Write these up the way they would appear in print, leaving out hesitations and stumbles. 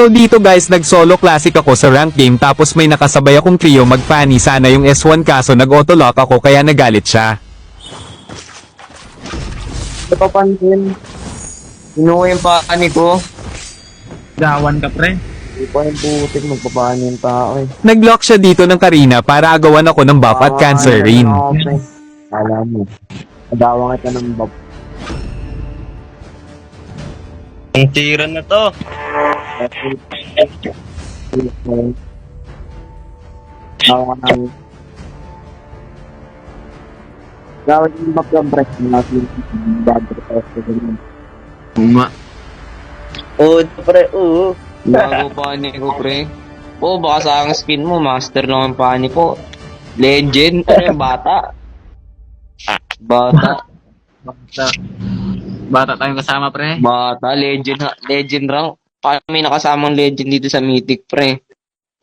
So dito guys, nag-solo classic ako sa rank game tapos may nakasabay akong trio mag-funny sana yung S1 kaso nag-autolock ako kaya nagalit siya. Napapansin. Inuwi yung paani ko. Gawan ka, pre. Hindi pa yung putik, magpapaani yung tao eh. Nag-lock siya dito ng Karina para agawan ako ng buff at cancer rin. Alam mo. Agawang kita ng buff. Ang tira na to. Gawin yung buff ng break natin. Bad break. Uma. Oo, pre, oo. Bago paani ko, pre. Oo, baka sa ang skin mo, master lang ang paani po. Legend, ano yung bata? Bata. Bata tayong kasama, pre. Bata, legend, legend raw. Paano may nakasamang legend dito sa Mythic, pre?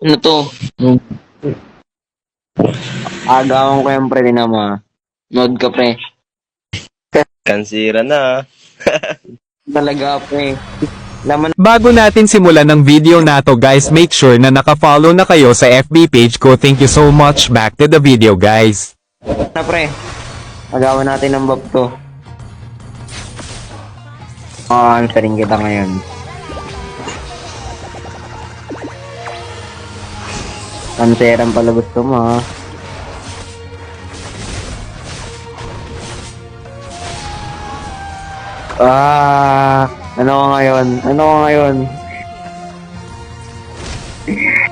Ano to? Agawan ko yung pre din naman. Nod ka, pre. Kansira na. Talaga, pre. Laman Bago natin simulan ng video na to guys, make sure na naka-follow na kayo sa FB page ko. Thank you so much. Back to the video guys. na, pre. Agawan natin ng buff to. Answering kita ngayon. Anseran pala gusto mo, ha? Ano ko ngayon? Ano ko ngayon?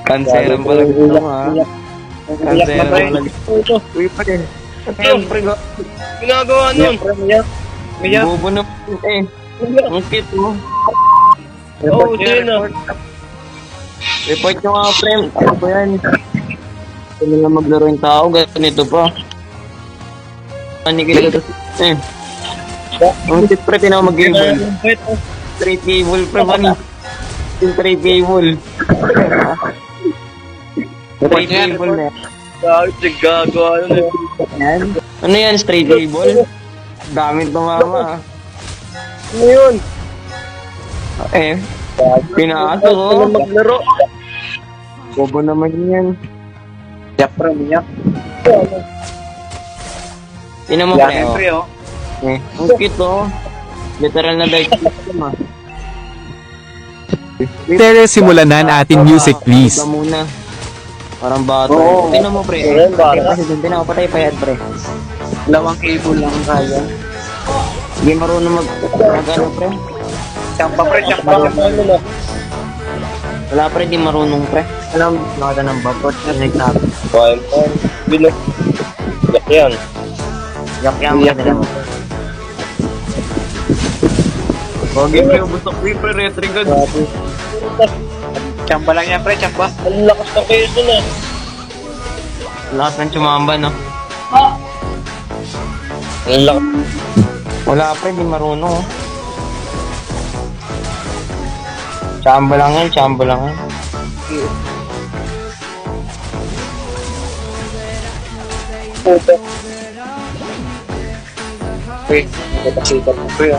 Kanseran pala gusto mo, ha? Kanseran pala gusto mo. Uy, pre. Ayun, pre. Ginagawa nun. Bobo na eh. Ang cute mo. Oo, din na. Report nyo nga, pre. Ano ba yan? Ano na maglaro yung tao? Ganito pa. Panikil ka eh. Ang cute, pre. Tinaw mag-game. Straight cable, pre. Yung straight cable. Straight cable na. Gagawa nun. Yan. Ano yan? Straight cable? Gamit ng mama. Ano yun? Eh. Pinaso ko. Ano maglaro? Bobo naman yan. Yak, pre, miyak. Tinan mo, pre. oh. Eh, ang cute, oh. Literal na dark system, ah. Tere, simulan na ang ating music please. Ito muna. Parang bata. Oo. Tinan mo, pre. Ayan, bata. Kasi dun, tinan mo, patay pa yan, pre. Lawang cable lang kaya. Hindi marunong ano, pre. Champa, pre. Champa. Ano na? Wala, pre. Di marunong, pre. Alam, nakita ng babot. Nagsabi. Kain pa. Bilo. Yak yan. Yak-yang ka nila mo. Okay, pre. Busok, pre. Retrigod. Champa lang yan, pre. Champa. Ang lakas na kayo dun ah. Lakas ng tsumamba, no? Ang lakas. Wala, pre. Di marunong, oh. Chamba lang yan, chamba lang yan. Pre. Nakasikat mo, pre.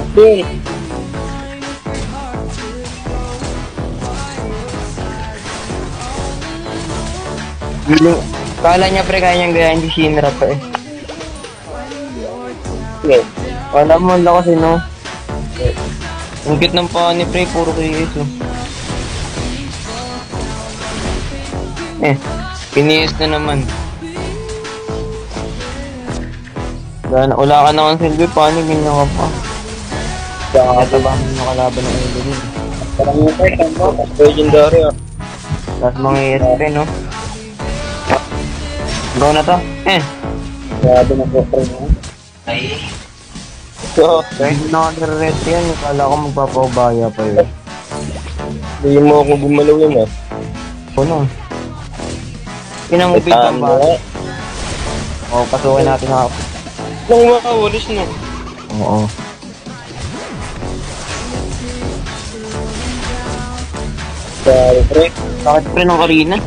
Yun. Kala niya, pre, kaya niyang gayahin di Shinra, pre. Yun. Wala mo lang kasi, no? Ang cute ng paani, pre. Puro KS, oh. Eh, piniyes na naman. Wala ka na kang silbi, paano ganyan ka pa? Nakatabahan mo yung kalaban ng ulo din. Parang yung pre, tama. Legendary ah. Tapos mga ESP, no? Go na to. Eh. Grabe na po, pre. So, Kahit na nare-red yan, kala ko magpapaubaya pa yun. hindi mo ako gumalaw yun ah. Ano? Pinangupit ang ba? O, pasukin natin ako. Nang makawalis no. Oo. Grabe, pre. Bakit pre ng Karina?